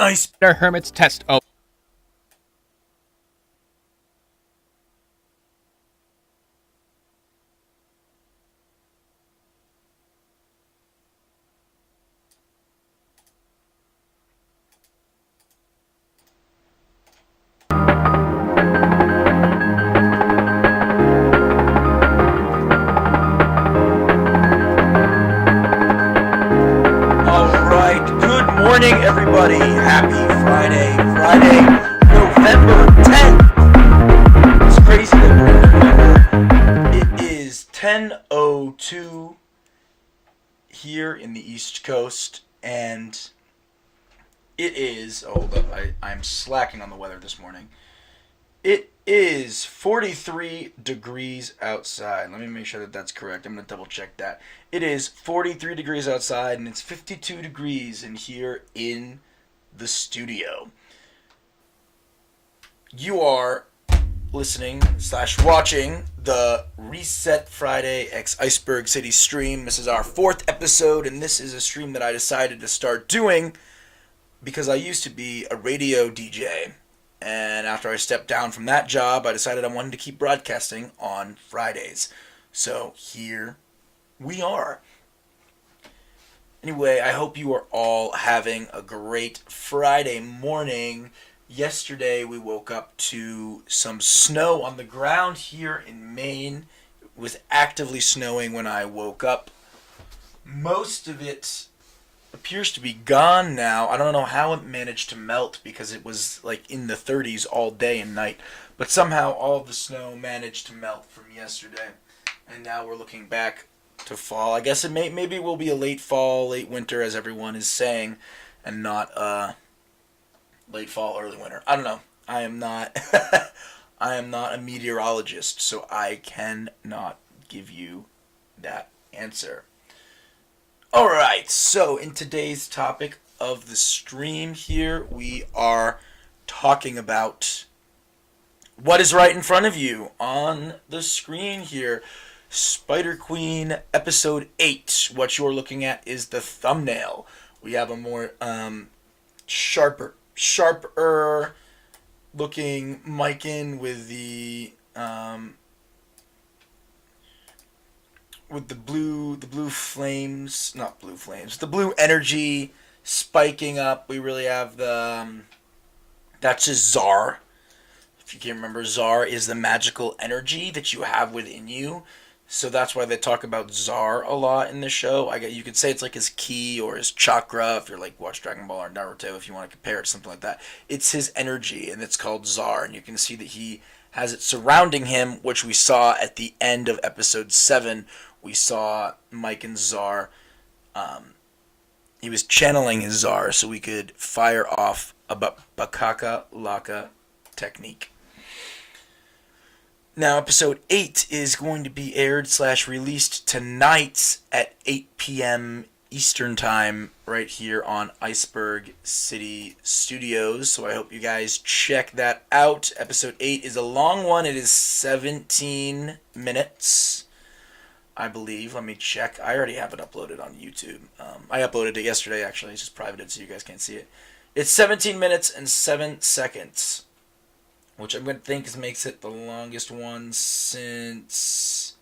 Ice Hermit's test. Oh. Alright, good morning everybody. Happy Friday. Friday, November 10th. It's crazy that we're in November. It is 10:02 here in the East Coast, and it is, hold up, I'm slacking on the weather this morning. It is 43 degrees outside. Let me make sure that that's correct. I'm going to double check that. It is 43 degrees outside, and it's 52 degrees in here in the studio. You are listening / watching the Reset Friday X Iceberg City stream. This is our 4th episode, and this is a stream that I decided to start doing because I used to be a radio DJ. And after I stepped down from that job, I decided I wanted to keep broadcasting on Fridays. So here we are. Anyway, I hope you are all having a great Friday morning. Yesterday we woke up to some snow on the ground here in Maine. It was actively snowing when I woke up. Most of it appears to be gone now. I don't know how it managed to melt because it was like in the 30s all day and night. But somehow all of the snow managed to melt from yesterday. And now we're looking back to fall. I guess maybe it will be a late fall, late winter as everyone is saying, and not late fall, early winter. I don't know. I am not I am not a meteorologist, so I cannot give you that answer. Alright, so in today's topic of the stream here, we are talking about what is right in front of you on the screen here. Spider Queen episode 8. What you're looking at is the thumbnail. We have a more sharper looking Mikan with the blue flames, not blue flames, the blue energy spiking up. We really have that's just Zar. If you can remember, Zar is the magical energy that you have within you. So that's why they talk about Zar a lot in the show. You could say it's like his ki or his chakra if you're like watch Dragon Ball or Naruto, if you want to compare it to something like that. It's his energy, and it's called Zar, and you can see that he has it surrounding him, which we saw at the end of episode 7. We saw Mike and Zar. He was channeling his Zar so we could fire off a Bakaka Laka technique. Now, episode 8 is going to be aired / released tonight at 8 p.m. Eastern Time right here on Iceberg City Studios. So I hope you guys check that out. Episode 8 is a long one. It is 17 minutes, I believe. Let me check. I already have it uploaded on YouTube. I uploaded it yesterday, actually. It's just privated so you guys can't see it. It's 17 minutes and 7 seconds. Which I'm going to think makes it the longest one since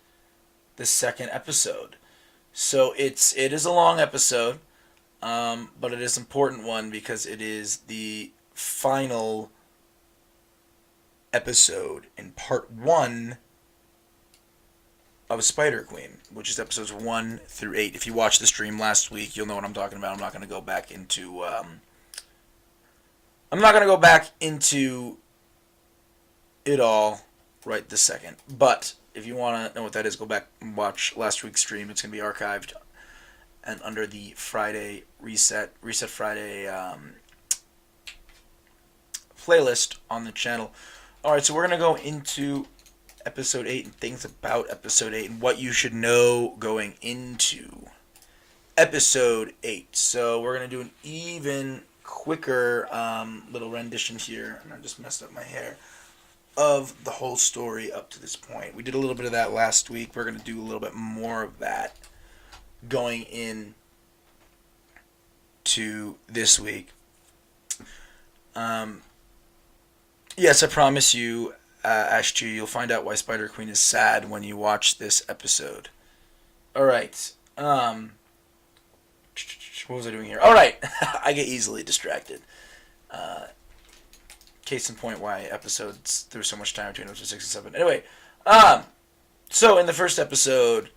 the second episode. So it is a long episode, but it is an important one because it is the final episode in part 1 of Spider Queen, which is episodes 1 through 8. If you watched the stream last week, you'll know what I'm talking about. I'm not going to go back into it all right this second. But if you want to know what that is, go back and watch last week's stream. It's going to be archived and under the Friday Reset Friday playlist on the channel. Alright, so we're going to go into episode 8 and things about episode 8 and what you should know going into episode 8. So we're going to do an even quicker little rendition here. And I just messed up my hair. Of the whole story up to this point. We did a little bit of that last week. We're going to do a little bit more of that going in to this week. Yes, I promise you, Ash you'll find out why Spider Queen is sad when you watch this episode. Alright. What was I doing here? Alright. I get easily distracted. Case in point why episodes, there was so much time between episodes 6 and 7. Anyway, so in the first episode,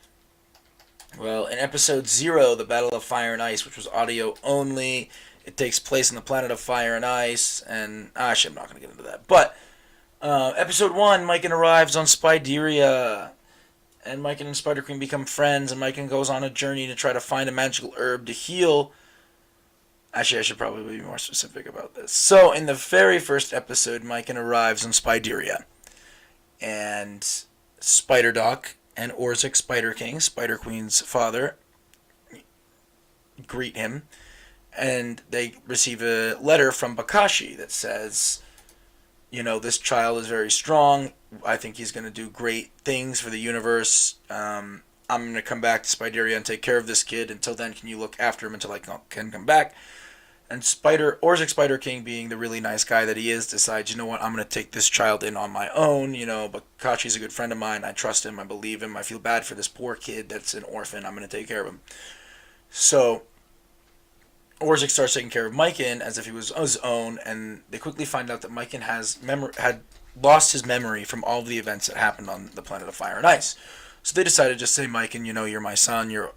well, in episode 0, the Battle of Fire and Ice, which was audio only, it takes place on the planet of Fire and Ice, and actually I'm not going to get into that. But episode 1, Mycon arrives on Spideria, and Mycon and Spider Queen become friends, and Mycon goes on a journey to try to find a magical herb to heal. Actually, I should probably be more specific about this. So, in the very first episode, Mycon arrives on Spideria, and Spider-Doc and Orzik Spider King, Spider Queen's father, greet him, and they receive a letter from Bakashi that says, you know, this child is very strong. I think he's going to do great things for the universe. I'm going to come back to Spideria and take care of this kid. Until then, can you look after him until I can come back? And Orzik Spider King, being the really nice guy that he is, decides, you know what, I'm going to take this child in on my own. You know, Bakashi's a good friend of mine. I trust him. I believe him. I feel bad for this poor kid that's an orphan. I'm going to take care of him. So Orzik starts taking care of Mycon as if he was his own, and they quickly find out that Mycon had lost his memory from all of the events that happened on the planet of Fire and Ice. So they decided to just say, Mycon, you know, you're my son. You're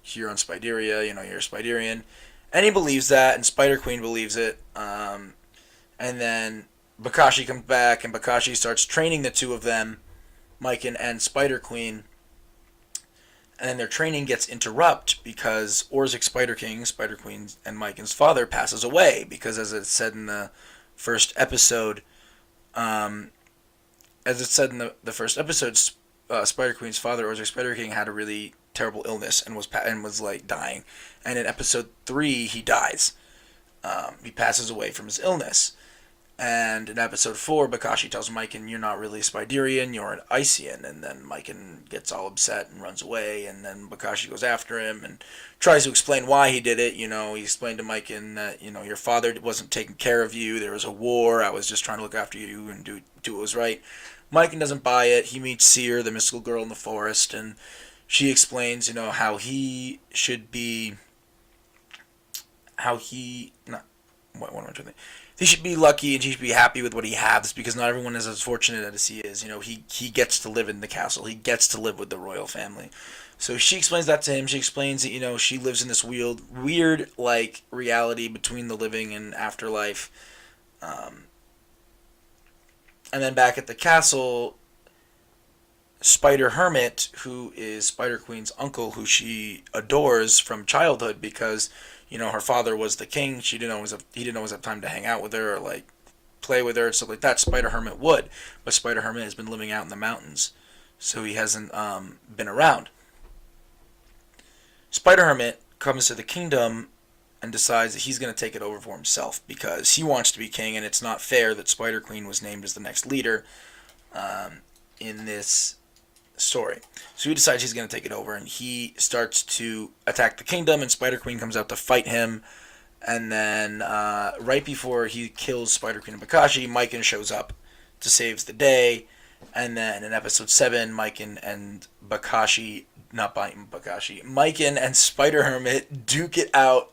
here on Spideria. You know, you're a Spiderian. And he believes that, and Spider Queen believes it. And then Bakashi comes back, and Bakashi starts training the two of them, Mycon and Spider Queen. And then their training gets interrupted because Orzik Spider King, Spider Queen, and Mycon's father passes away. Because as it said in the first episode, Spider Queen's father, Orzik Spider King, had a really terrible illness and was like dying. And in episode 3, he dies. He passes away from his illness. And in episode 4, Bakashi tells Mycon, you're not really a Spiderian, you're an Ician. And then Mycon gets all upset and runs away. And then Bakashi goes after him and tries to explain why he did it. You know, he explained to Mycon that, you know, your father wasn't taking care of you. There was a war. I was just trying to look after you and do what was right. Mycon doesn't buy it. He meets Seer, the mystical girl in the forest, and she explains, you know, how he should be... He should be lucky and he should be happy with what he has, because not everyone is as fortunate as he is. You know, he gets to live in the castle. He gets to live with the royal family. So she explains that to him. She explains that, you know, she lives in this weird like reality between the living and afterlife. And then back at the castle, Spider Hermit, who is Spider Queen's uncle, who she adores from childhood because, you know, her father was the king. He didn't always have time to hang out with her or like play with her and stuff like that. Spider Hermit would, but Spider Hermit has been living out in the mountains, so he hasn't been around. Spider Hermit comes to the kingdom and decides that he's going to take it over for himself because he wants to be king, and it's not fair that Spider Queen was named as the next leader in this story. So he decides he's going to take it over, and he starts to attack the kingdom, and Spider Queen comes out to fight him. And then right before he kills Spider Queen and Bakashi, Mycon shows up to save the day. And then in episode 7, Mycon and Spider Hermit duke it out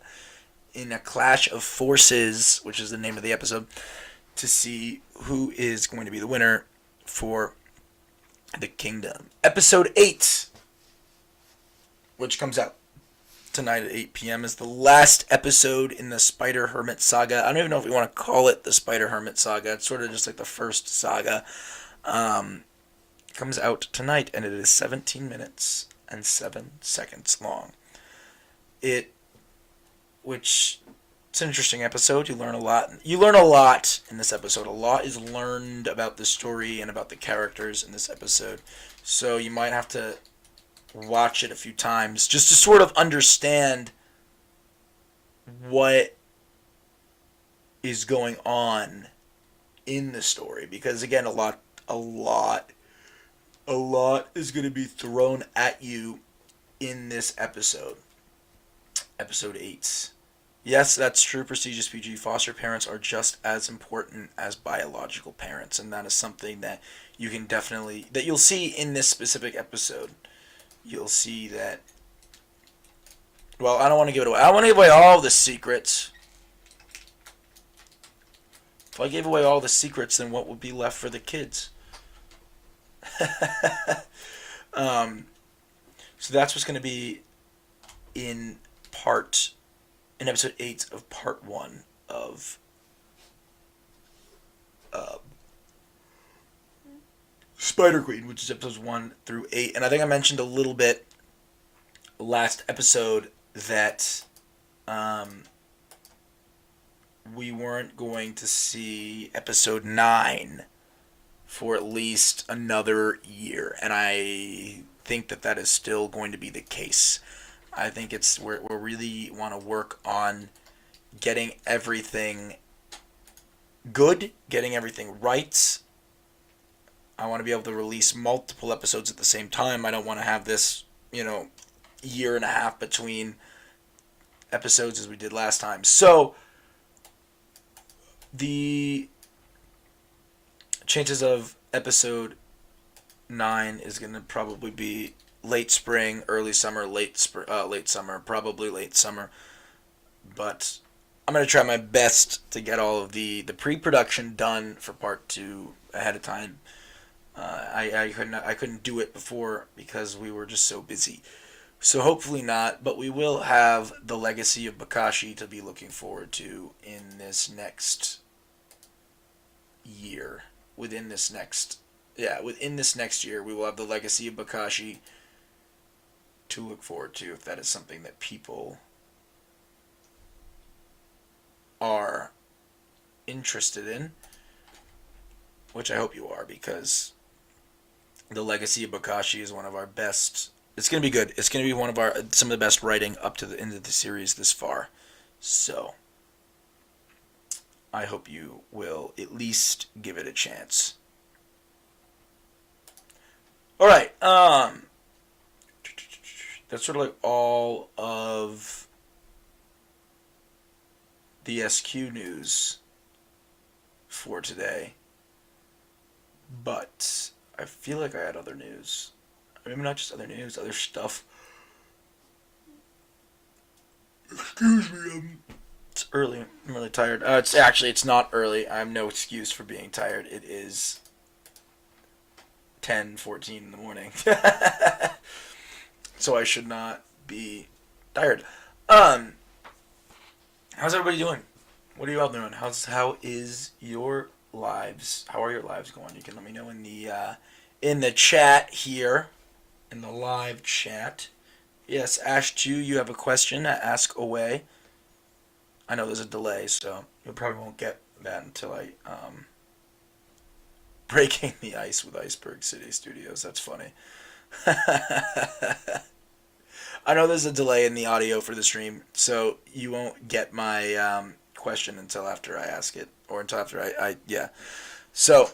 in a clash of forces, which is the name of the episode, to see who is going to be the winner for the kingdom. Episode 8, which comes out tonight at 8 p.m., is the last episode in the Spider Hermit saga. I don't even know if we want to call it the Spider Hermit saga. It's sort of just like the first saga. Comes out tonight, and it is 17 minutes and 7 seconds long. It's an interesting episode. You learn a lot. You learn a lot in this episode. A lot is learned about the story and about the characters in this episode. So you might have to watch it a few times just to sort of understand what is going on in the story. Because again, a lot is going to be thrown at you in this episode. Episode 8 Yes, that's true, prestigious PG. Foster parents are just as important as biological parents, and that is something that you can definitely that you'll see in this specific episode. You'll see that. Well, I don't want to give it away. I don't want to give away all the secrets. If I gave away all the secrets, then what would be left for the kids? um, so that's what's going to be in in episode 8 of part 1 of uh, Spider Queen, which is episodes 1 through 8. And I think I mentioned a little bit last episode that we weren't going to see episode 9 for at least another year. And I think that that is still going to be the case. I think it's we really want to work on getting everything good, getting everything right. I want to be able to release multiple episodes at the same time. I don't want to have this, year and a half between episodes as we did last time. So, the chances of episode 9 is going to probably be late spring, early summer, late summer, probably late summer. But I'm going to try my best to get all of the pre-production done for part 2 ahead of time. I couldn't do it before because we were just so busy. So hopefully not, but we will have the Legacy of Bokashi to be looking forward to in this next year. Within this next year, we will have the Legacy of Bokashi to look forward to, if that is something that people are interested in, which I hope you are, because the Legacy of Bokashi is one of our best. It's going to be good. It's going to be one of some of the best writing up to the end of the series this far. So, I hope you will at least give it a chance. All right. That's sort of like all of the SQ news for today. But I feel like I had other news. Maybe not just other news, other stuff. Excuse me, it's early. I'm really tired. It's not early. I have no excuse for being tired. It is 10:14 in the morning. So I should not be tired. How's everybody doing? What are you all doing? How is your lives? How are your lives going? You can let me know in the chat here, in the live chat. Yes, Ash2, you have a question. Ask away. I know there's a delay, so you probably won't get that until I breaking the ice with Iceberg City Studios. That's funny. I know there's a delay in the audio for the stream, so you won't get my question until after I ask it, or until after I yeah. So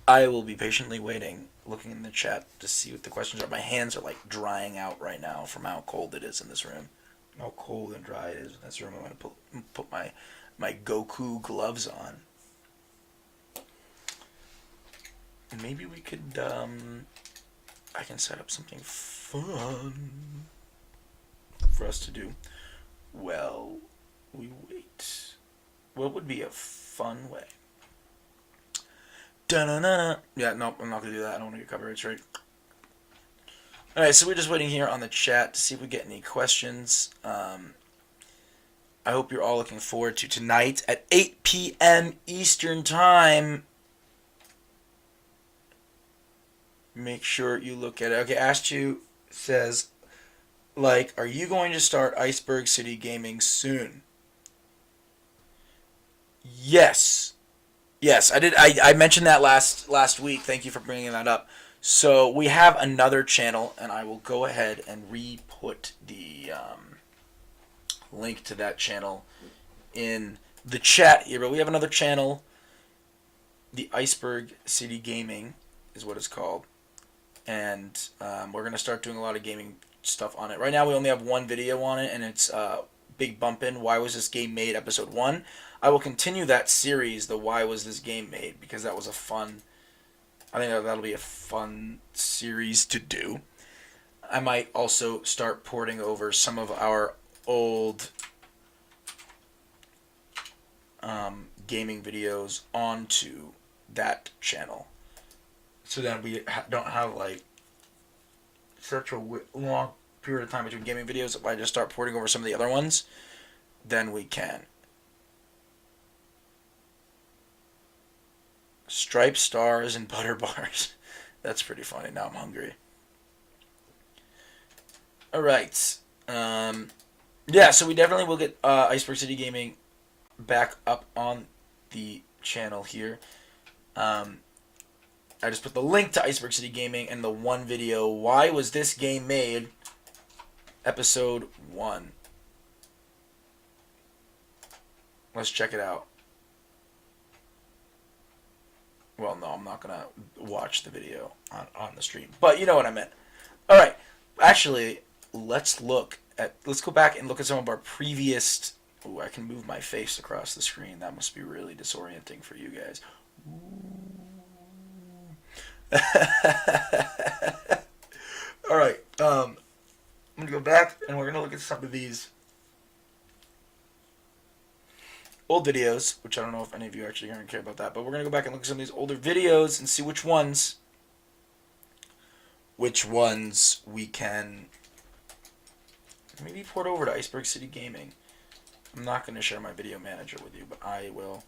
I will be patiently waiting, looking in the chat to see what the questions are. My hands are like drying out right now from how cold it is in this room. How cold and dry it is in this room. I'm going to put my Goku gloves on. Maybe we could, I can set up something fun for us to do while we wait. What would be a fun way? Da-na-na-na. Yeah, no, I'm not going to do that. I don't want to get copyright right. Alright, so we're just waiting here on the chat to see if we get any questions. I hope you're all looking forward to tonight at 8 p.m. Eastern Time. Make sure you look at it. Okay, Ash2 says, are you going to start Iceberg City Gaming soon? Yes. Yes, I did. I mentioned that last week. Thank you for bringing that up. So we have another channel, and I will go ahead and re-put the link to that channel in the chat here. But we have another channel. The Iceberg City Gaming is what it's called. And we're going to start doing a lot of gaming stuff on it. Right now we only have one video on it, and it's Big Bumpin', Why Was This Game Made, Episode 1. I will continue that series, the Why Was This Game Made, because that was a fun... I think that'll be a fun series to do. I might also start porting over some of our old gaming videos onto that channel. So then we don't have like such a long period of time between gaming videos. If I just start porting over some of the other ones, then we can. Striped stars and butter bars. That's pretty funny. Now I'm hungry. Alright. Yeah, so we definitely will get Iceberg City Gaming back up on the channel here. I just put the link to Iceberg City Gaming and the one video, Why Was This Game Made? Episode 1. Let's check it out. Well, no, I'm not going to watch the video on the stream. But you know what I meant. Alright. Actually, let's go back and look at some of our previous... Ooh, I can move my face across the screen. That must be really disorienting for you guys. Alright, I'm going to go back and we're going to look at some of these old videos, which I don't know if any of you actually are going to care about that, but we're going to go back and look at some of these older videos and see which ones we can maybe port over to Iceberg City Gaming. I'm not going to share my video manager with you, but I will,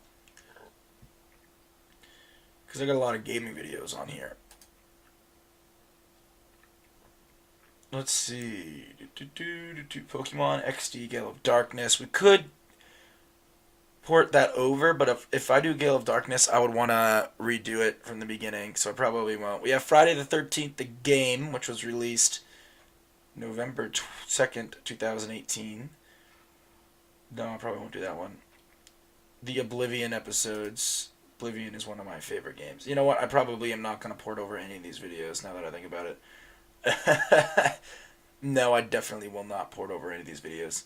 because I got a lot of gaming videos on here. Let's see. Pokemon XD, Gale of Darkness. We could port that over, but if I do Gale of Darkness, I would want to redo it from the beginning, so I probably won't. We have Friday the 13th, the game, which was released November 2nd, 2018. No, I probably won't do that one. The Oblivion episodes. Oblivion is one of my favorite games. You know what? I probably am not going to port over any of these videos now that I think about it. No, I definitely will not port over any of these videos.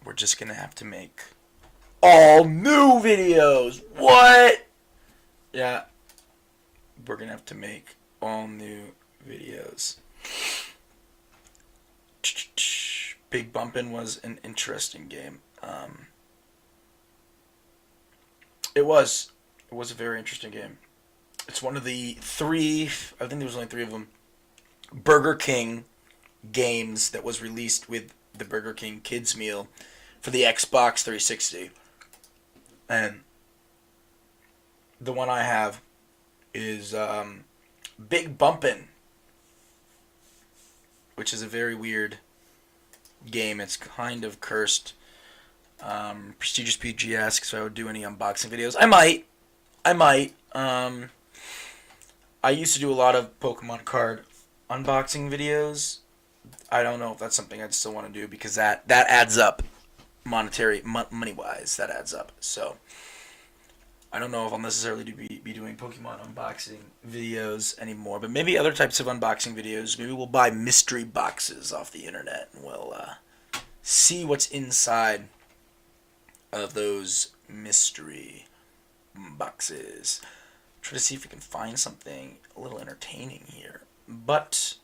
We're just going to have to make all new videos. What? Yeah. We're going to have to make all new videos. Big Bumpin' was an interesting game. It was a very interesting game. It's one of the three, I think there was only 3 of them, Burger King games that was released with the Burger King Kids Meal for the Xbox 360. And the one I have is Big Bumpin', which is a very weird game. It's kind of cursed. Prestigious PG asks if I would do any unboxing videos. I might. I used to do a lot of Pokemon card unboxing videos. I don't know if that's something I'd still want to do, because that adds up money-wise. That adds up. So I don't know if I'll necessarily be doing Pokemon unboxing videos anymore, but maybe other types of unboxing videos. Maybe we'll buy mystery boxes off the internet and we'll see what's inside of those mystery boxes. Try to see if we can find something a little entertaining here. But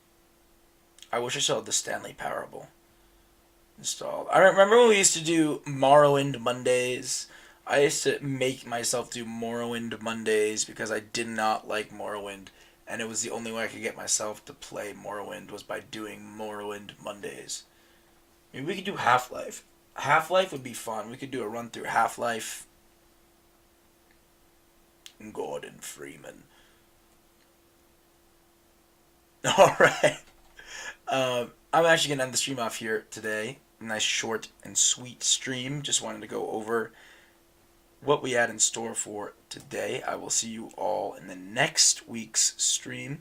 I wish I still had the Stanley Parable installed. I remember when we used to do Morrowind Mondays. I used to make myself do Morrowind Mondays because I did not like Morrowind, and it was the only way I could get myself to play Morrowind was by doing Morrowind Mondays. Maybe we could do Half-Life. Half-Life would be fun. We could do a run through Half-Life. Gordon Freeman. Alright. I'm actually going to end the stream off here today. Nice short and sweet stream. Just wanted to go over what we had in store for today. I will see you all in the next week's stream.